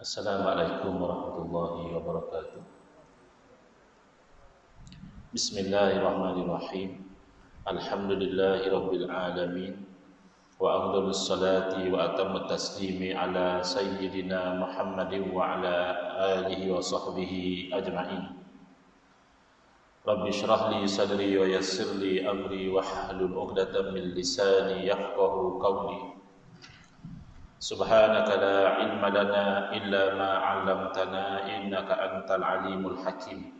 Assalamualaikum warahmatullahi wabarakatuh. Bismillahirrahmanirrahim. Alhamdulillahi rabbil alamin. Wa afdhalus salati wa atammut taslimi ala sayyidina Muhammadin wa ala alihi wa sahbihi ajma'in. Rabbi shrah li sadri wa yassir li amri wahlul 'uqdatam min lisani yafqahu qawli. Subhanaka la ilma lana illa ma 'allamtana innaka antal alimul hakim.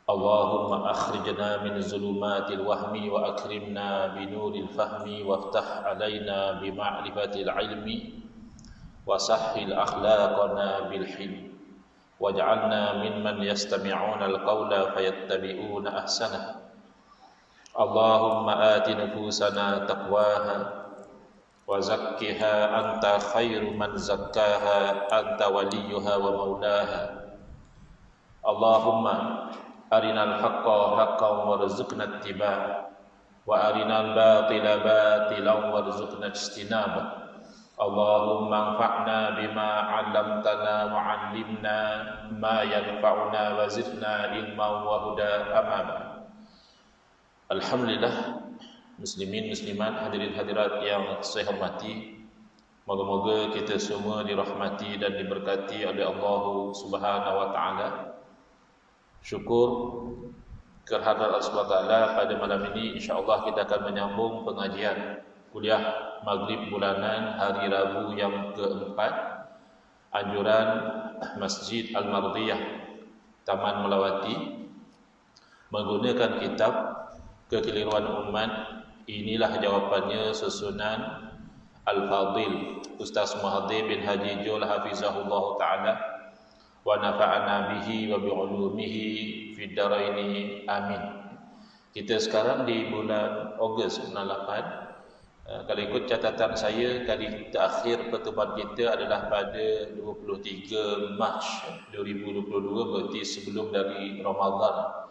Allahumma akhrijna min zulumatil wahmi wa akrimna binuril fahmi waftah alaina bima'rifatil ilmi wa sahhil akhlaqana bil hilm waj'alna mimman yastami'una al-qawla fayattabi'una ahsana. Allahumma ati nufusana taqwaha wa zakkiha anta khairu man zakkaha anta waliyuha wa maulaha. Allahumma arinal haqqa haqqan warzuqna ittiba'a wa arinal batila batilan warzuqna ijtinaba. Allahumma anfa'na bima 'allamtana wa 'allimna ma yanfa'una wa zidna ilman wa huda. Amma ba'd. Alhamdulillah, muslimin muslimat, hadirin hadirat yang saya hormati, moga-moga kita semua dirahmati dan diberkati oleh Allah Subhanahu wa taala. Syukur kehadirat Allah Subhanahu wa taala pada malam ini, insya-Allah kita akan menyambung pengajian kuliah Maghrib bulanan hari Rabu yang keempat, anjuran Masjid Al-Mardiyah Taman Melawati, menggunakan kitab Kekeliruan Umat. Inilah jawapannya susunan Al-Fadil Ustaz Muhaddir bin Haji Jul hafizahullah ta'ala wa nafa'ana bihi wa bi'ulumihi fid daraini amin. Kita sekarang di bulan Ogos 98. Kalau ikut catatan saya, kali terakhir pertemuan kita adalah pada 23 Mac 2022, berarti sebelum dari Ramadan.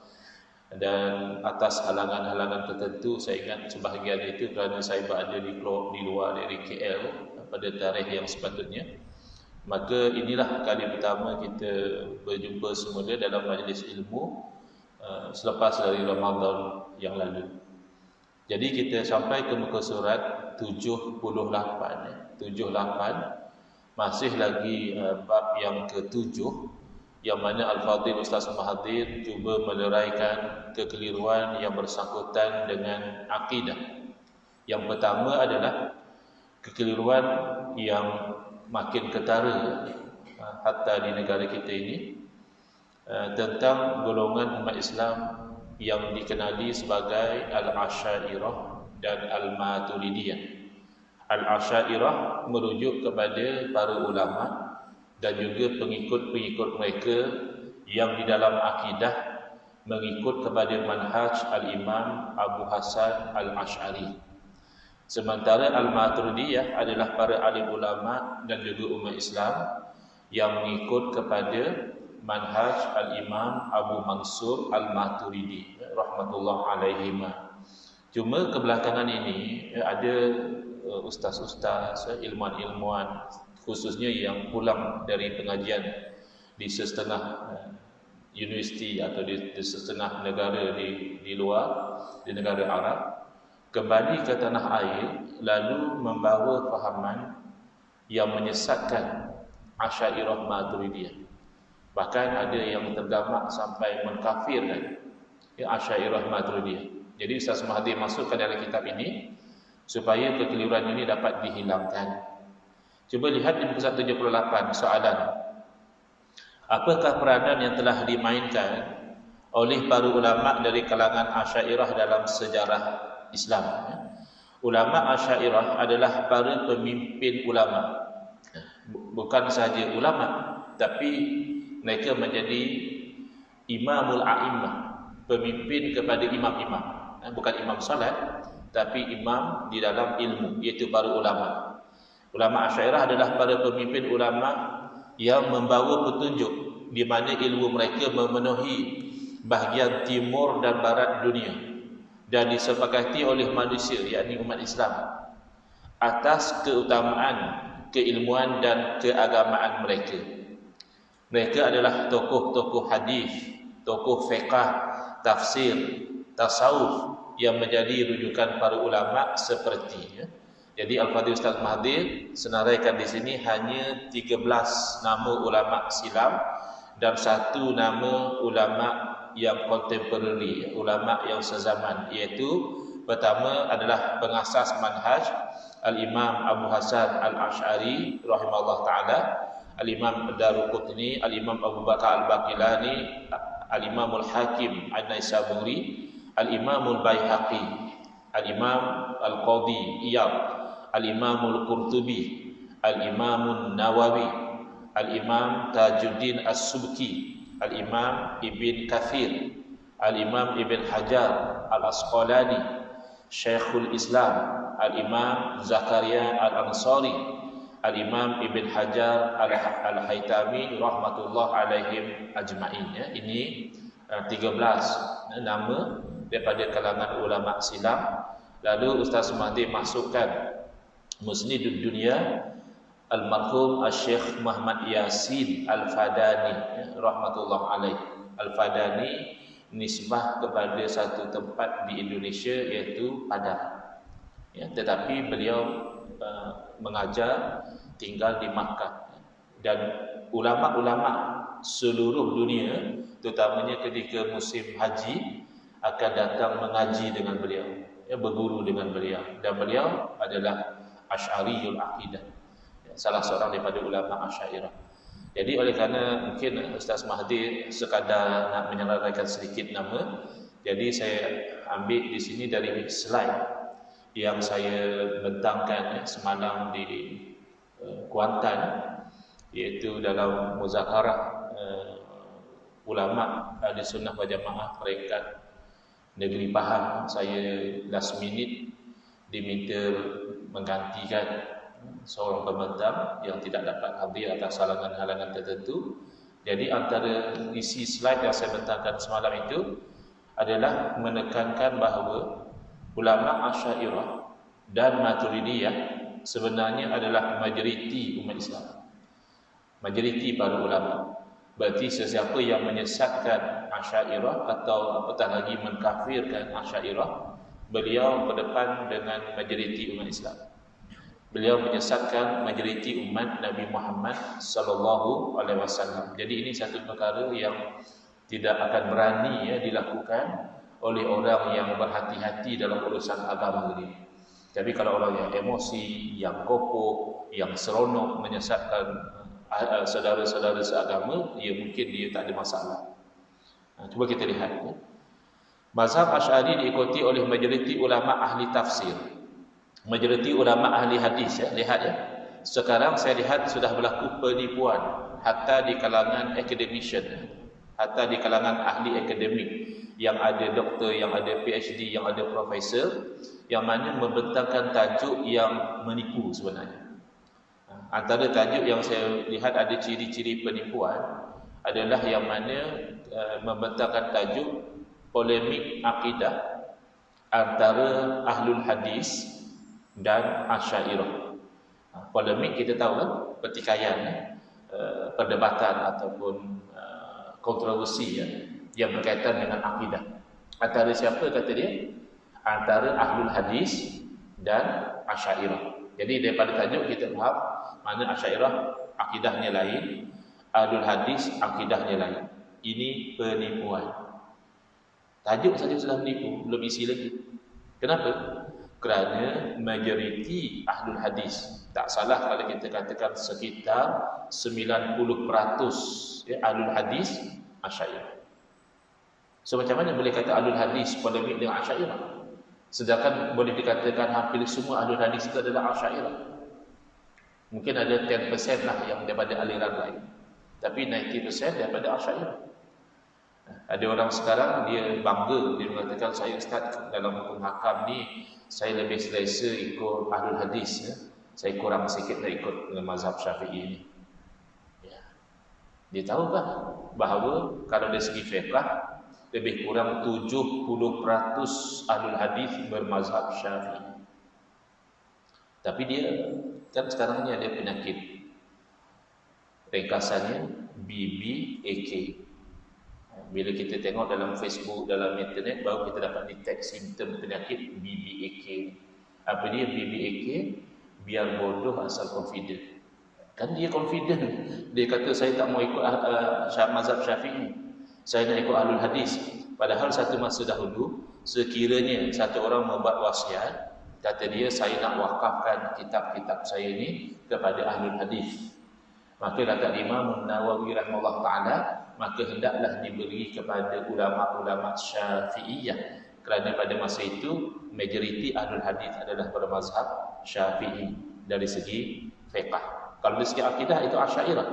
Dan atas halangan-halangan tertentu, saya ingat sebahagian itu kerana saya berada di luar dari KL pada tarikh yang sepatutnya, maka inilah kali pertama kita berjumpa semula dalam majlis ilmu selepas dari Ramadan yang lalu. Jadi kita sampai ke muka surat 78, masih lagi bab yang ke-7, yang mana Al-Fadhil Ustaz Mahathir cuba meleraikan kekeliruan yang bersangkutan dengan akidah. Yang pertama adalah kekeliruan yang makin ketara hatta di negara kita ini, tentang golongan umat Islam yang dikenali sebagai Al-Asyairah dan Al-Maturidiyah. Al-Asyairah merujuk kepada para ulama dan juga pengikut-pengikut mereka yang di dalam akidah mengikut kepada manhaj Al-Imam Abu Hasan Al-Ash'ari. Sementara Al-Maturidiyah adalah para alim ulama dan juga umat Islam yang mengikut kepada manhaj Al-Imam Abu Mansur Al-Maturidi rahmatullah alaihima. Cuma kebelakangan ini ada ustaz-ustaz, ilmuwan-ilmuwan khususnya yang pulang dari pengajian di setengah universiti atau di setengah negara di luar, di negara Arab, kembali ke tanah air lalu membawa fahaman yang menyesatkan Asyairah Maturidiyah. Bahkan ada yang tergamak sampai mengkafirkan Asyairah Maturidiyah. Jadi Ustaz Mahathir masukkan dalam kitab ini supaya kekeliruan ini dapat dihilangkan. Cuba lihat di muka 78 soalan. Apakah peranan yang telah dimainkan oleh para ulama dari kalangan Asyairah dalam sejarah Islam? Ulama Asyairah adalah para pemimpin ulama. Bukan sahaja ulama, tapi mereka menjadi imamul a'immah, pemimpin kepada imam-imam. Bukan imam salat, tapi imam di dalam ilmu, iaitu para ulama. Ulama Asyairah adalah para pemimpin ulama yang membawa petunjuk, di mana ilmu mereka memenuhi bahagian timur dan barat dunia dan disepakati oleh manusia, yakni umat Islam, atas keutamaan keilmuan dan keagamaan mereka. Mereka adalah tokoh-tokoh hadis, tokoh fiqh, tafsir, tasawuf yang menjadi rujukan para ulama seperti Jadi Al-Fadhil Ustaz Mahathir senaraikan di sini hanya 13 nama ulama silam dan 1 nama ulama yang contemporary, ulama yang sezaman, iaitu pertama adalah pengasas manhaj Al-Imam Abu Hasan Al-Ash'ari rahimahullah taala, Al-Imam Daruqutni, Al-Imam Abu Bakar Al-Baqilani, Al-Imam Al-Hakim An-Naisaburi, Al-Imam Al-Baihaqi, Al-Imam Al-Qadhi Iyad, Al-Imam Al-Qurtubi, Al-Imam Nawawi, Al-Imam Tajuddin As-Subki, Al-Imam Ibn Kathir, Al-Imam Ibn Hajar Al-Asqalani, Syekhul Islam Al-Imam Zakaria Al-Ansari, Al-Imam Ibn Hajar Al-Haytami rahmatullah alaihim ajma'in. Ini 13 nama daripada kalangan ulama silam. Lalu Ustaz Mahathir masukkan Musnidud Dunia Al-Marhum Al-Syekh Muhammad Yasin Al-Fadani rahmatullah alaih. Al-Fadani nisbah kepada satu tempat di Indonesia iaitu Padang. Tetapi beliau mengajar tinggal di Makkah, dan ulama-ulama seluruh dunia terutamanya ketika musim haji akan datang mengaji dengan beliau, berguru dengan beliau, dan beliau adalah Asy'ariyul Aqidah, salah seorang daripada ulama Asy'ariyah. Jadi oleh kerana mungkin Ustaz Mahathir sekadar nak menyampaikan sedikit nama, jadi saya ambil di sini dari slide yang saya bentangkan semalam di Kuantan, iaitu dalam muzakarah ulama Ahli Sunnah wal Jamaah peringkat negeri Pahang. Saya last minute diminta menggantikan seorang pembentang yang tidak dapat hadir atas halangan-halangan tertentu. Jadi antara isi slide yang saya bentangkan semalam itu adalah menekankan bahawa ulama Asy'ariyah dan Maturidiyah sebenarnya adalah majoriti umat Islam, majoriti para ulama. Berarti sesiapa yang menyesatkan Asy'ariyah atau apatah lagi mengkafirkan Asy'ariyah, beliau berdepan dengan majoriti umat Islam. Beliau menyesatkan majoriti umat Nabi Muhammad sallallahu alaihi wasallam. Jadi ini satu perkara yang tidak akan berani dilakukan oleh orang yang berhati-hati dalam urusan agama ini. Tapi kalau orang yang emosi, yang kokoh, yang seronok menyesatkan saudara-saudara seagama, ya mungkin dia tak ada masalah. Cuba kita lihat. Mazhab Asy'ari diikuti oleh majoriti ulama ahli tafsir, majoriti ulama ahli hadis. Lihat sekarang saya lihat sudah berlaku penipuan hatta di kalangan academician, hatta di kalangan ahli akademik, yang ada doktor, yang ada PhD, yang ada profesor, yang mana membentangkan tajuk yang menipu sebenarnya. Antara tajuk yang saya lihat ada ciri-ciri penipuan adalah yang mana membentangkan tajuk polemik akidah antara ahlul hadis dan Asy'ariyah. Polemik kita tahu kan, pertikaian, perdebatan ataupun kontroversi yang berkaitan dengan akidah. Antara siapa kata dia? Antara ahlul hadis dan Asy'ariyah. Jadi daripada tajuk kita faham mana Asy'ariyah akidahnya lain, ahlul hadis akidahnya lain. Ini penipuan. Tajuk saja sudah menipu, belum isi lagi. Kenapa? Kerana majoriti ahlul hadis, tak salah kalau kita katakan sekitar 90% ahlul hadis Asy'ariyah. So macam mana boleh kata ahlul hadis polemik dengan Asy'ariyah? Sedangkan boleh dikatakan hampir semua ahlul hadis itu adalah Asy'ariyah. Mungkin ada 10% lah yang daripada aliran lain, tapi 90% daripada Asy'ariyah. Ada orang sekarang dia bangga, dia mengatakan, saya Ustaz dalam hukum hakam ni saya lebih selesa ikut ahlul hadis, saya kurang sikit nak ikut dengan mazhab Syafi'i ni. Dia tahu kan bahawa kalau dari segi fiqh lebih kurang 70% ahlul hadis bermazhab Syafi'i. Tapi dia Kan sekarang ni ada penyakit, ringkasannya BBAK. Bila kita tengok dalam Facebook, dalam internet, baru kita dapat detect simptom penyakit BBAK. Apa dia BBAK? Biar bodoh asal confident. Kan dia confident. Dia kata saya tak mau ikut mazhab Syafi'i, saya nak ikut ahlul hadis. Padahal satu masa dahulu, sekiranya satu orang membuat wasiat, kata dia, saya nak wakafkan kitab-kitab saya ni kepada ahlul hadis. Maka kata Imam Nawawi rahimahullah ta'ala, maka hendaklah diberi kepada ulama-ulama Syafi'iyah. Kerana pada masa itu, majoriti ahlul hadis adalah bermazhab Syafi'i dari segi fiqh. Kalau dari segi akidah itu Asy'ariyah.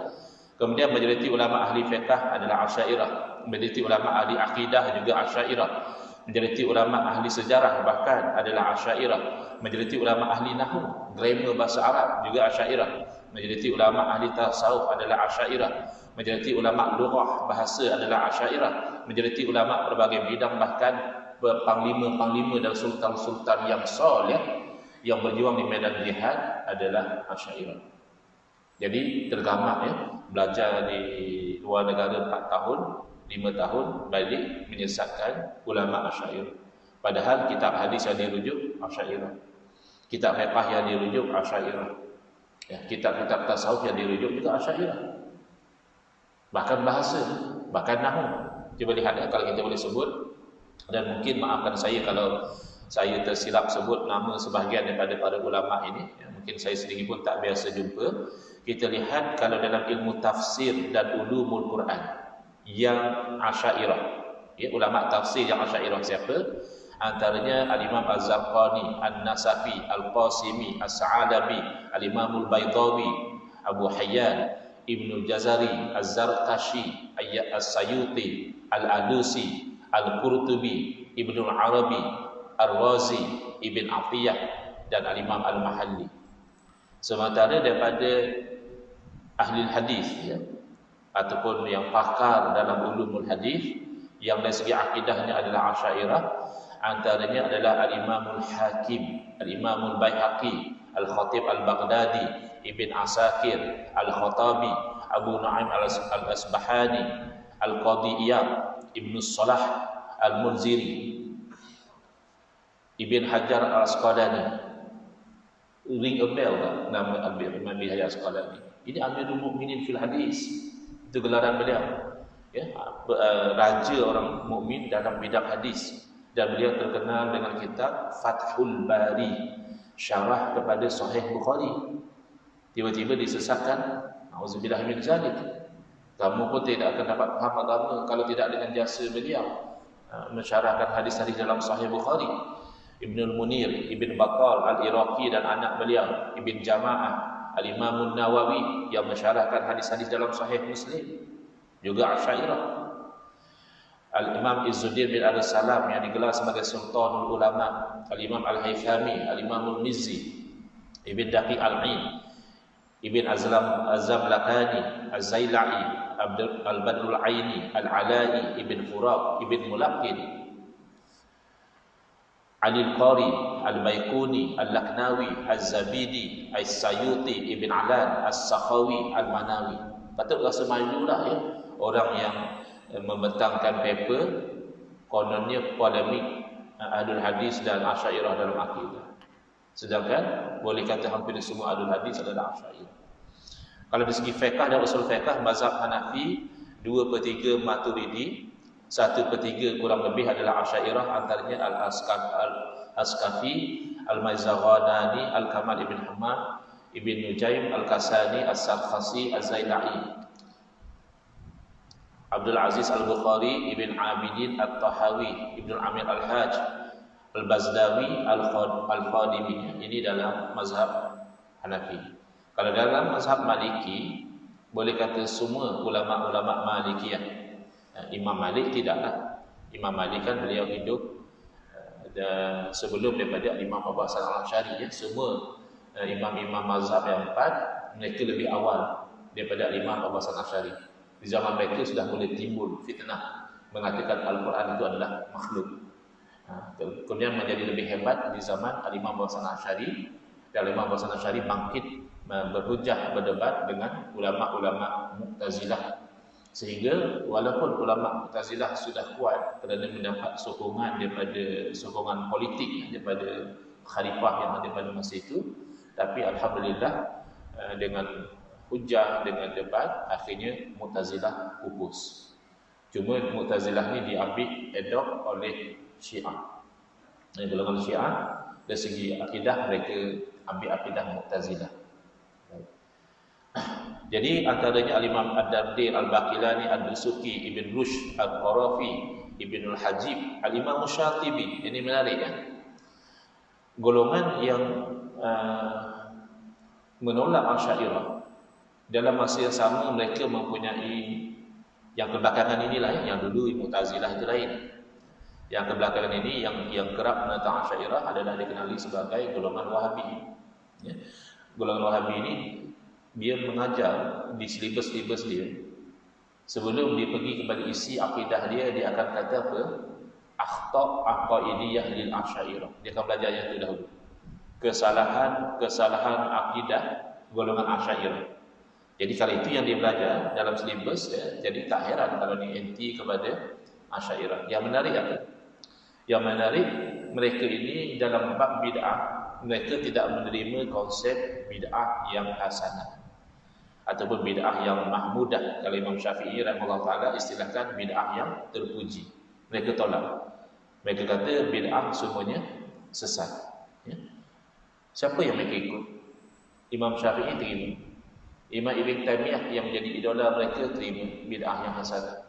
Kemudian majoriti ulama ahli fiqh adalah Asy'ariyah. Majoriti ulama ahli akidah juga Asy'ariyah. Majoriti ulama ahli sejarah bahkan adalah Asy'ariyah. Majoriti ulama ahli nahwu, grammar bahasa Arab juga Asy'ariyah. Majoriti ulama ahli tasawuf adalah Asy'ariyah. Majoriti ulama lughah bahasa adalah Asy'ariyah. Majoriti ulama berbagai bidang, bahkan panglima-panglima dan sultan-sultan yang soleh yang berjuang di medan jihad adalah Asy'ariyah. Jadi tergamak ya, belajar di luar negara 4 tahun, 5 tahun, balik menyesatkan ulama Asy'ariyah. Padahal kitab hadis yang dirujuk Asy'ariyah, kitab fiqh yang dirujuk Asy'ariyah, ya, kitab-kitab tasawuf yang dirujuk juga Asy'ariyah. Bahkan bahasa, bahkan nahwu. Cuba lihat ya, kalau kita boleh sebut, dan mungkin maafkan saya kalau saya tersilap sebut nama sebahagian daripada para ulama ini, ya, mungkin saya sendiri pun tak biasa jumpa. Kita lihat kalau dalam ilmu tafsir dan ulumul Quran yang Asy'ariyah, ya, ulama tafsir yang Asy'ariyah siapa? Antaranya Al-Imam Az-Zarqani, An-Nasafi, Al-Qasimi, As-Sa'alabi, Al-Imam Al-Baydawi, Abu Hayyan, Ibnu Jazari, Az-Zarqashi, As-Sayuti, Al-Alusi, Al-Qurtubi, Ibnu Arabi, Ar-Razi, Ibn Atiyah, dan Al-Imam Al-Mahalli. Sementara daripada ahli hadis, ya, ataupun yang pakar dalam ulumul hadis, yang dari segi akidahnya adalah Asy'ariyah, antaranya adalah Al-Imamul Hakim, Al-Imamul Baihaqi, Al-Khatib Al-Baghdadi, Ibn Asakir, Al-Khattabi, Abu Nu'aim Al-Asbahani, Al-Qadi Iyad, Ibn Salah Al-Munziri, Ibn Hajar Al-Asqalani. Ring a bell tak nama Imam Ibn Hajar Al-Asqalani? Ini Amirul Mukminin fil Hadis, itu gelaran beliau, ya, raja orang mukmin dalam bidang hadis. Dan beliau terkenal dengan kitab Fathul Bari, syarah kepada Sahih Bukhari. Tiba-tiba disesatkan, auzubillah min zalik. Kamu pun tidak akan dapat faham agama kalau tidak dengan jasa beliau mensyarahkan hadis-hadis dalam Sahih Bukhari. Ibnul Munir, Ibn Battal Al-Iraqi dan anak beliau Ibn Jama'ah, Al-Imam Nawawi yang mensyarahkan hadis-hadis dalam Sahih Muslim, juga Asy'ariyah. Al-Imam Izzuddin bin Al-Salam yang digelar sebagai Sultanul Ulama, Al-Imam Al-Haythami, Al-Imam Al-Mizzi, Ibn Daqiq Al-Ain, Ibn Az-Zamlakani, Az-Zailai, Al-Badrul Aini, Al-Alai, Ibn Furaq, Ibn Mulaqin, Ali Al-Qari, Al-Baikuni, Al-Laknawi, Az-Zabidi, As-Sayuti, Ibn Alan, As-Sakhawi, Al-Manawi. Patut rasa malulah ya, orang yang membentangkan paper kononnya polemik Ahlul Hadis dan Asy'ariyah dalam akidah. Sedangkan boleh kata hampir semua Ahlul Hadis adalah Asy'ariyah. Kalau dari segi fiqh dan usul fiqh, mazhab Hanafi 2/3 Maturidi, 1/3 kurang lebih adalah Asy'ariyah, antaranya Al-Askafi, Al-Maizaghanani, Al-Kamal Ibn Hammam, Ibn Nujaim, Al-Kasani, As-Sarkhasi, Az-Zailai, Abdul Aziz Al-Bukhari, Ibn Abidin At-Tahawi, Ibn Amir Al-Hajj, Al-Bazdawi, Al-Khadimi. Ini dalam mazhab Hanafi. Kalau dalam mazhab Maliki, boleh kata semua ulama-ulama Malikiyah. Imam Malik tidaklah. Imam Malik kan beliau hidup dan sebelum daripada Imam Abu Hasan Al-Asy'ari, ya. Semua imam-imam mazhab yang 4, mereka lebih awal daripada Imam Abu Hasan Al-Asy'ari. Di zaman mereka sudah mulai timbul fitnah mengatakan Al-Quran itu adalah makhluk. Kemudian menjadi lebih hebat di zaman Imam Abu Hasan Al-Asy'ari, dan Imam Abu Hasan Al-Asy'ari bangkit berhujah, berdebat dengan ulama-ulama Mu'tazilah, sehingga walaupun ulama Mu'tazilah sudah kuat kerana mendapat sokongan daripada sokongan politik daripada khalifah yang ada pada masa itu, tapi alhamdulillah dengan hujah, dengan debat, akhirnya Mu'tazilah pupus. Cuma Mu'tazilah ni diambil adopt oleh Syiah. Golongan Syiah dari segi akidah mereka ambil akidah Mu'tazilah. Jadi antaranya Al-Imam Ad-Dardir, Al-Baqilani, Ad-Dusuki, Ibn Rushd, Al-Qarafi, Ibn Al-Hajib, Al-Imam Syatibi. Ini menarik kan? Golongan yang menolak Asy'ariyah. Dalam masa yang sama mereka mempunyai yang kebelakangan inilah, yang dulu Mu'tazilah itu lain. Yang kebelakangan ini yang kerap menentang Asy'ariyah adalah dikenali sebagai golongan Wahabi. Ya. Golongan Wahabi ini dia mengajar di silibus-silibus dia. Sebelum dia pergi kepada isi akidah dia akan kata apa? Akhta' aqaidiyah lil Asy'ariyah. Dia akan belajar yang itu dahulu. Kesalahan akidah golongan Asy'ariyah. Jadi kalau itu yang dia belajar dalam silibus, ya, jadi tak heran kalau dia anti kepada Asy'ariyah. Yang menarik apa? Yang menarik, mereka ini dalam bab bid'ah, mereka tidak menerima konsep bid'ah yang hasanah ataupun bid'ah yang mahmudah. Kalau Imam Syafi'i rahimahullah ta'ala istilahkan bid'ah yang terpuji, mereka tolak. Mereka kata bid'ah semuanya sesat, ya. Siapa yang mereka ikut? Imam Syafi'i terima, Imam Ibn Taymiyah yang menjadi idola mereka terima bid'ah yang hasanah.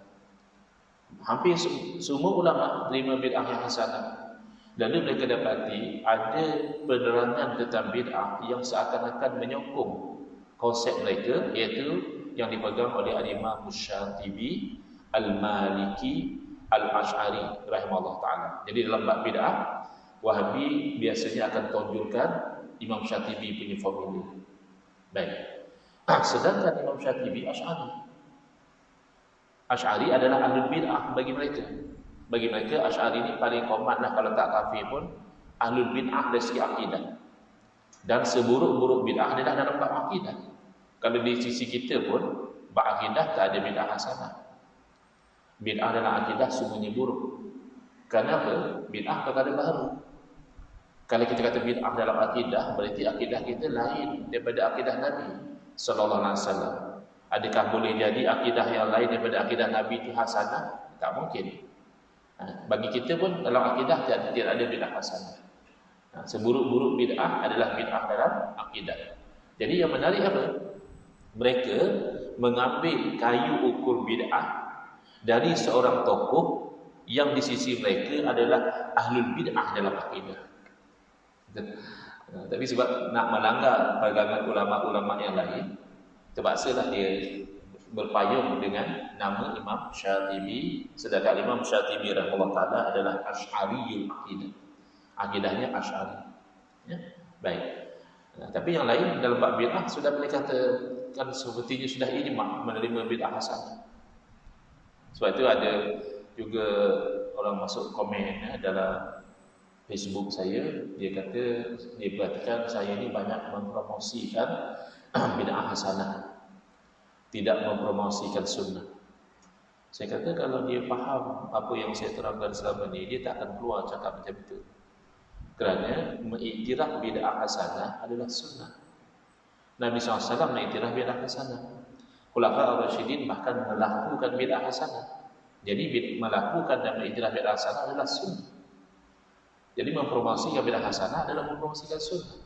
Hampir semua ulama terima bid'ah yang hasanah. Lalu mereka dapati ada penerangan tentang bid'ah yang seakan-akan menyokong konsep mereka, iaitu yang dipegang oleh Al-Imam Syatibi, Al-Maliki, Al-Asy'ari rahimahullah ta'ala. Jadi dalam bab bid'ah, Wahabi biasanya akan tonjolkan Imam Syatibi punya formula. Baik. Sedangkan Imam Syatibi Asy'ari. Asy'ari adalah ahlul bid'ah bagi mereka. Bagi mereka Asy'ari ini paling komatlah, kalau tak kafir pun ahlul bid'ah dari segi akidah. Dan seburuk-buruk bid'ah adalah dalam bab akidah. Kalau di sisi kita pun bab akidah tak ada bid'ah hasanah. Bid'ah dalam akidah semuanya buruk. Kenapa? Bid'ah perkara baru. Kalau kita kata bid'ah dalam akidah, berarti akidah kita lain daripada akidah Nabi sallallahu alaihi wasallam. Adakah boleh jadi akidah yang lain daripada akidah Nabi itu hasanah? Tak mungkin. Bagi kita pun dalam akidah tidak ada bid'ah hasanah. Seburuk-buruk bid'ah adalah bid'ah dalam akidah. Jadi yang menarik apa? Mereka mengambil kayu ukur bid'ah dari seorang tokoh yang di sisi mereka adalah ahlul bid'ah dalam akidah. Tapi sebab nak melanggar pegangan ulama-ulama yang lain, terpaksalah dia berpayung dengan nama Imam Syatibi. Sedangkan Imam Syatibi rahimahullah ta'ala adalah Asy'ariyul akidah. Akidahnya Asy'ari. Ya? Baik. Tapi yang lain dalam bab bid'ah sudah boleh katakan sepertinya sudah ijma' menerima bid'ah hasanah. Sebab itu ada juga orang masuk komen dalam Facebook saya, dia kata dia perhatikan saya ni banyak mempromosikan bid'ah hasanah, tidak mempromosikan sunnah. Saya kata kalau dia faham apa yang saya terangkan selama ni, dia tak akan keluar cakap macam itu. Kerana mengiktiraf bid'ah hasanah adalah sunnah. Nabi SAW mengiktiraf bid'ah hasanah. Khulafa ar-Rasyidin bahkan melakukan bid'ah hasanah. Jadi melakukan dan mengiktiraf bid'ah hasanah adalah sunnah. Jadi mempromosikan bid'ah hasanah adalah mempromosikan sunnah.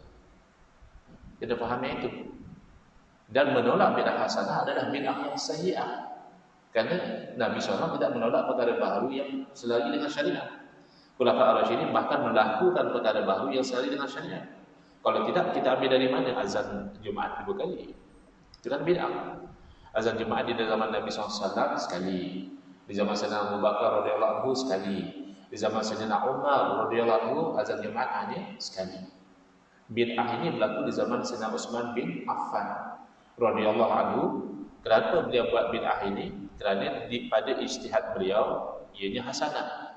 Kita fahami itu. Dan menolak bid'ah hasanah adalah bid'ah yang sayyi'ah. Kerana Nabi SAW tidak menolak perkara baru yang selari dengan syariat. Khulafa ar-Rasyidin bahkan melakukan perkara baru yang selari dengan syariat. Kalau tidak, kita ambil dari mana azan Jumaat 2 kali? Itu kan bid'ah. Azan Jumaat di zaman Nabi SAW sekali, di zaman Sayyidina Abu Bakar radhiyallahu anhu sekali, di zaman Sayyidina Umar radhiyallahu anhu azan Jumaat hanya sekali. Bid'ah ini berlaku di zaman Sayyidina Utsman bin Affan radhiyallahu anhu. Kenapa beliau buat bid'ah ini? Kerana pada ijtihad beliau ianya hasanah.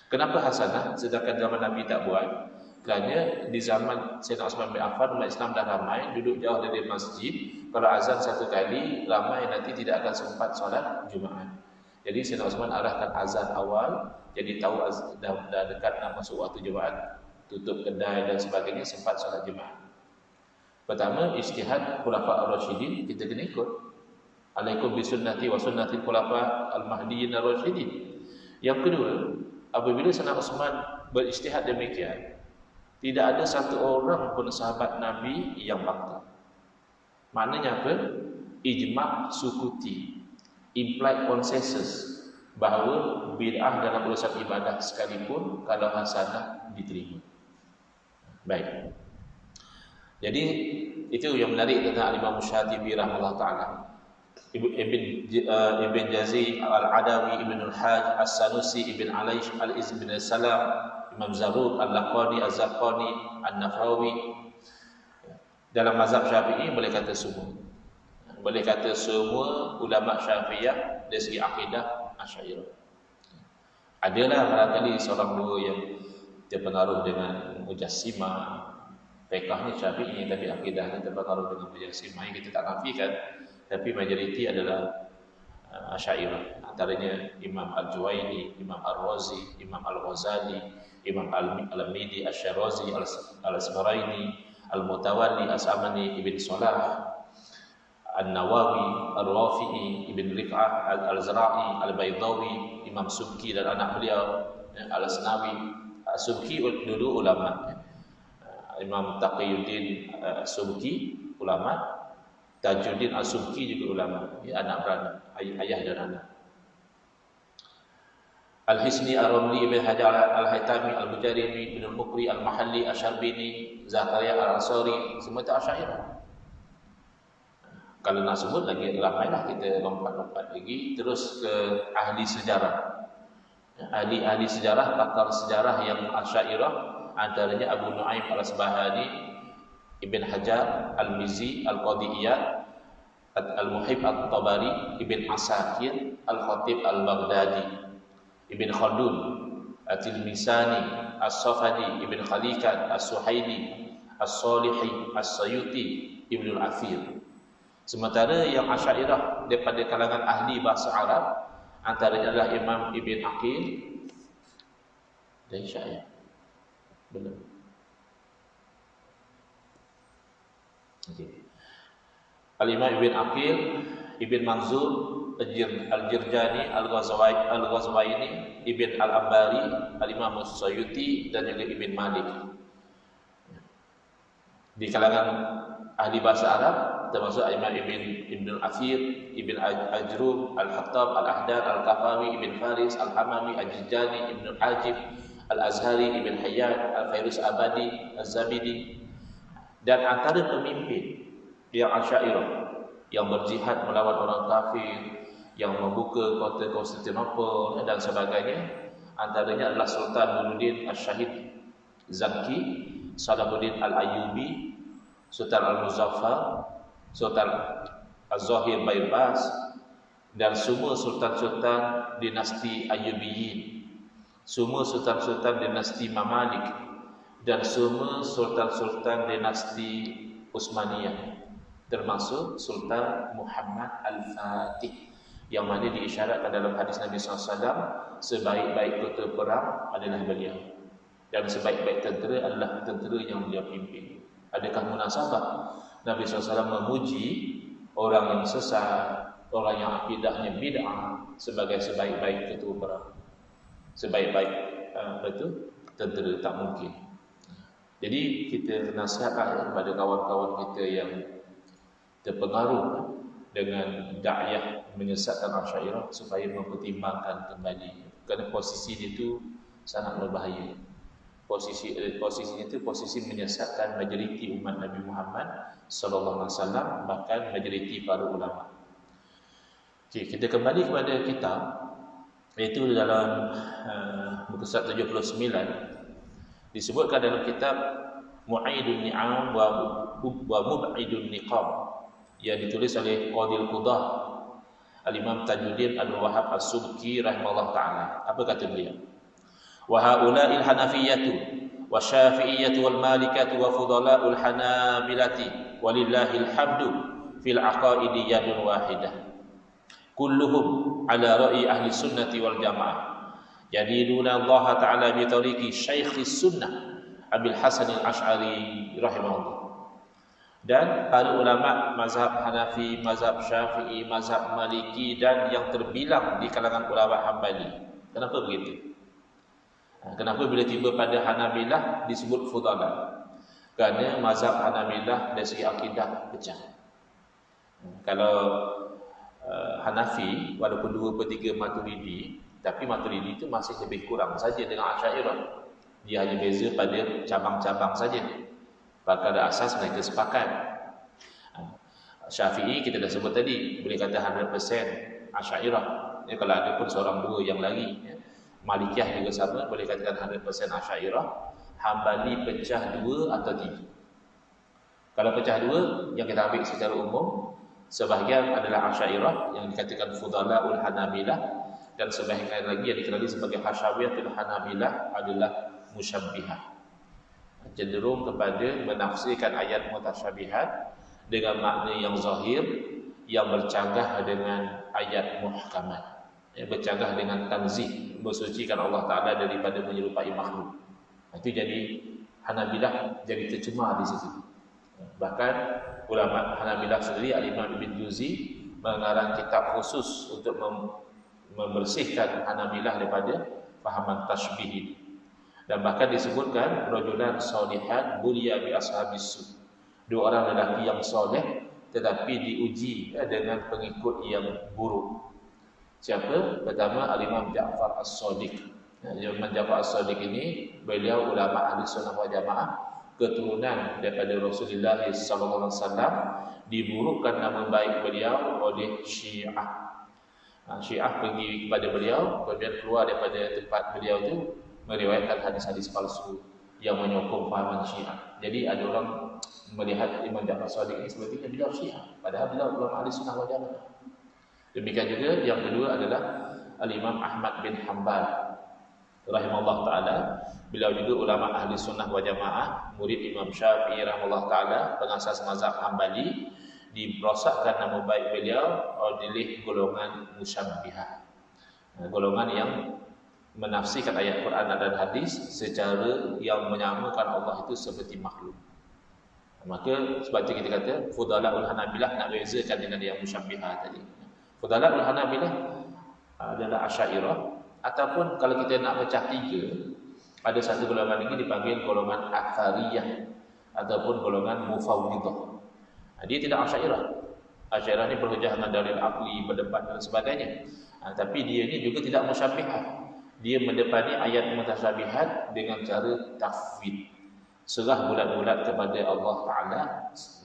Kenapa hasanah sedangkan zaman Nabi tak buat? Kerana di zaman Sayyidina Osman bin Affan, umat Islam dah ramai, duduk jauh dari masjid. Kalau azan satu kali, ramai nanti tidak akan sempat solat Jumaat. Jadi Sayyidina Osman arahkan azan awal, jadi tahu dah dekat nak masuk waktu Jumaat, tutup kedai dan sebagainya, sempat solat Jumaat. Pertama, ijtihad Khulafa ar-Rasyidin, kita kena ikut. Alaikum bisunnati wa sunnati Khulafa al-Mahdiyyin ar-Rasyidin. Yang kedua, apabila Sayyidina Osman berijtihad demikian, tidak ada satu orang pun sahabat Nabi yang bangga. Maknanya apa? Ijma' sukuti, implied consensus, bahawa bid'ah dalam urusan ibadah sekalipun kalau hasanah diterima. Baik. Jadi itu yang menarik tentang Imam Syatibi rahimahullah taala. Ibn Jazi Al-Adawi, Ibn Al-Hajj As-Sanusi, Ibn Alaysh Al-Izz bin Salam, Imam Zarruq Al-Laqani, Az-Zarqani, An-Nafrawi. Dalam mazhab Syafi'i boleh kata semua. Boleh kata semua ulama Syafi'iyah dari segi akidah Asy'ariyah. Adalah barangkali seorang dua yang terpengaruh dengan Mujassimah. Fiqhnya Syafi'i tapi akidahnya terpengaruh dengan Mujassimah. Kita tak nafikan, tapi majoriti adalah Asy'ariyah. Antaranya Imam Al-Juwaini, Imam Ar-Razi, Imam Al-Ghazali, Imam Al-Midi, Asy-Syirazi, Al-Asbaraini, Al-Mutawalli, As-Amani, Ibn Salah, An-Nawawi, Ar-Rafi'i, Ibn Rif'ah, Al-Zara'i, Al-Baydawi, Imam Subki dan anak beliau Al-Asnawi. Subki dulu ulama, Imam Taqiyuddin Subki ulama, Tajuddin As-Subki juga ulama, anak beranak, ayah dan anak. Al-Hisni, Ar-Ramli, Ibn Hajar Al-Haytami, Al-Bujarimi, Ibn Al-Mukri, Al-Mahalli, Asy-Syarbini, Zakaria Al-Ansari, semua itu Asy'ariyah. Kalau nak sebut lagi ramailah, kita lompat-lompat lagi terus ke ahli sejarah. Ahli sejarah, pakar sejarah yang Asy'ariyah, antaranya Abu Nu'aim Al-Asbahani, Ibn Hajar Al-Mizzi, Al-Qadiyat, Al-Muhib Al-Tabari, Ibn Asakir, Al-Khatib Al-Baghdadi, Ibn Khaldun, At-Tilmisani, As-Safadi, Ibn Khalikan, As-Suhaili, As-Salihi, As-Sayuti, Ibn Al-Athir. Sementara yang Asy'ariyah daripada kalangan ahli bahasa Arab, antaranya adalah Imam Ibn Aqil dan Syair. Belum. Okay. Al-Imam Ibn Aqil, Ibn Manzur, Al-Jirjani, Al-Ghazwaini, Ibn Al-Ambari, Al-Imam As-Sayuti dan juga Ibn Malik. Di kalangan ahli bahasa Arab termasuk Imam Ibn Al-Athir, Ibn Ajrub, Al-Hattab, Al-Ahdar, Al-Kafawi, Ibn Faris, Al-Hamami, Al-Jijani, Ibn Al-Ajib, Al-Azhari, Ibn Hayyan, Al-Fairuz Abadi, Al-Zabidi. Dan antara pemimpin yang Asy'ariyah yang berjihad melawan orang kafir, yang membuka kota Konstantinopel dan sebagainya, antaranya adalah Sultan Nuruddin Asy-Syahid Zaki, Salahuddin Al-Ayyubi, Sultan Al-Muzaffar, Sultan Az-Zahir Baybas, dan semua sultan-sultan dinasti Ayyubiyin, semua sultan-sultan dinasti Mamalik, dan semua sultan-sultan dinasti Utsmaniyah, termasuk Sultan Muhammad Al-Fatih, yang mana diisyaratkan dalam hadis Nabi SAW, sebaik-baik kota perang adalah beliau, dan sebaik-baik tentera adalah tentera yang beliau pimpin. Adakah munasabah Nabi SAW memuji orang yang sesat, orang yang akidahnya bid'ah sebagai sebaik-baik ketua perang, sebaik-baik tentera? Tak mungkin. Jadi kita nasihatkan kepada kawan-kawan kita yang terpengaruh dengan da'iyah menyesatkan Asy'ariyah supaya mempertimbangkan kembali, kerana posisi dia itu sangat berbahaya. Posisinya itu posisi menyesatkan majoriti umat Nabi Muhammad sallallahu alaihi wasallam, bahkan majoriti para ulama. Okey, kita kembali kepada kitab, iaitu dalam muka surat 79 disebutkan dalam kitab Mu'idun Ni'am wa Mub'idun Niqam, yang ditulis oleh Qadil Qudah Al-Imam Tajuddin Al-Wahhab As-Subki rahimahullah ta'ala. Apa kata beliau? Wa haula'il hanafiyyatu Wasyafi'iyyah wal Malikah wa fudala'ul Hanabilati walillahil hamdu fil aqaidi yadun wahidah. Kulluhum ala ra'i ahli sunnati wal jamaah. Yadinuna Allah Ta'ala bi tariqi Syaikhis Sunnah Abil Hasan Al-Asy'ari rahimahullah. Dan para ulama mazhab Hanafi, mazhab Syafi'i, mazhab Maliki dan yang terbilang di kalangan ulama Hambali. Kenapa begitu? Kenapa bila tiba pada Hanabilah disebut fudala? Kerana mazhab Hanabilah dari segi akidah pecah. Kalau Hanafi walaupun 2/3 Maturidi, tapi Maturidi itu masih lebih kurang saja dengan Asy'ariyah. Dia hanya beza pada cabang-cabang saja. Pada asas mereka sepakat. Syafi'i kita dah sebut tadi, boleh kata 100% Asy'ariyah. Kalau ada pun seorang dua yang lagi. Malikiyah juga sama, boleh katakan 100% Asy'ariyah. Hambali pecah 2 atau 3. Kalau pecah 2, yang kita ambil secara umum, sebahagian adalah Asy'ariyah yang dikatakan Fudala'ul Hanabilah, dan sebahagian lagi yang dikenali sebagai Hasyawiyatul Hanabilah adalah Musyabbihah. Cenderung kepada menafsirkan ayat mutasyabihat dengan makna yang zahir yang bercanggah dengan ayat muhkamat, bercanggah dengan tanzih, bersucikan Allah Ta'ala daripada menyerupai makhluk. Itu jadi Hanabilah jadi tercemar di situ. Bahkan ulama Hanabilah sendiri, Al-Imam Ibn Juzi mengarang kitab khusus untuk membersihkan Hanabilah daripada fahaman tashbih ini. Dan bahkan disebutkan rajulan salihan bulia bi ashabis su. 2 orang lelaki yang soleh tetapi diuji dengan pengikut yang buruk. Siapa? Pertama Al-Imam Ja'far As-Shadiq. Imam Ja'far As-Shadiq ini beliau ulama ahli sunnah wal jamaah, keturunan daripada Rasulullah sallallahu alaihi wasallam, diburukkan nama baik beliau oleh Syiah. Syiah pergi kepada beliau, kemudian keluar daripada tempat beliau itu meriwayatkan hadis-hadis palsu yang menyokong fahaman Syiah. Jadi ada orang melihat Imam Ja'far Shadiq ini sepertinya beliau Syiah, padahal beliau ulama ahli sunnah wal jamaah. Demikian juga yang kedua adalah Al-Imam Ahmad bin Hanbal rahimahullah ta'ala. Beliau juga ulama ahli sunnah wal jamaah, murid Imam Syafi'i rahimahullah ta'ala, pengasas mazhab Hambali. Dirosakkan nama baik beliau oleh golongan musyabbihah, golongan yang menafsirkan ayat Quran dan hadis secara yang menyamakan Allah itu seperti makhluk. Maka sebab itu kita kata Fudala'ul Hanabilah nak bezakan dengan yang musyabbihah tadi. Fudala'ul Hanabilah adalah Asy'ariyah, ataupun kalau kita nak pecah 3, ada satu golongan lagi dipanggil golongan Athariyah ataupun golongan Mufawwidah. Dia tidak Asy'ariyah. Asy'ariyah ni berhujjah dengan dalil aqli, berdebat dan sebagainya. Tapi dia ni juga tidak musyabbihah. Dia mendepani ayat mutasyabihat dengan cara tafwid, serah bulat-bulat kepada Allah Ta'ala.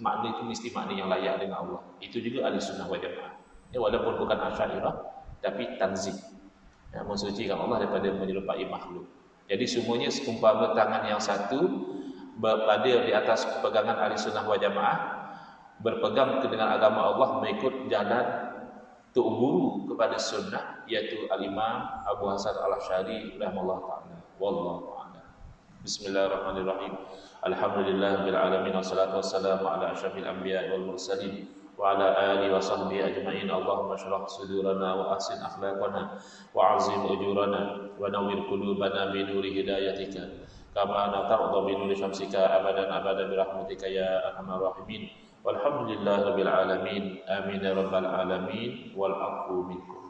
Makna itu mesti makna yang layak dengan Allah. Itu juga ahli sunnah wal jamaah. Walaupun bukan Asy'ariyah, tapi tanzih, mensucikan Allah daripada menyerupai makhluk. Jadi semuanya seumpama tangan yang satu berada di atas pegangan ahli sunnah wal jamaah, berpegang dengan agama Allah, mengikut jalan tok guru kepada sunnah, iaitu Al-Imam Abu Hasan Al-Asy'ari rahimahullah ta'ala. Wallahu a'lam. Bismillahirrahmanirrahim. Alhamdulillahirabbil alamin, wassalatu wassalamu ala asyrafil anbiya'i wal mursalin wa ala alihi wa sahbihi ajma'in. Allahumma shrah sudurana wa ahsin akhlaqana wa azim ujurana wa nawwir qulubana bi nuri hidayatika kama nata'dha bi nuri syamsika abadan bi rahmatika ya arhamar rahimin. Walhamdulillahirabbil alamin. Amin ya rabbal alamin. Wal aqu minkum.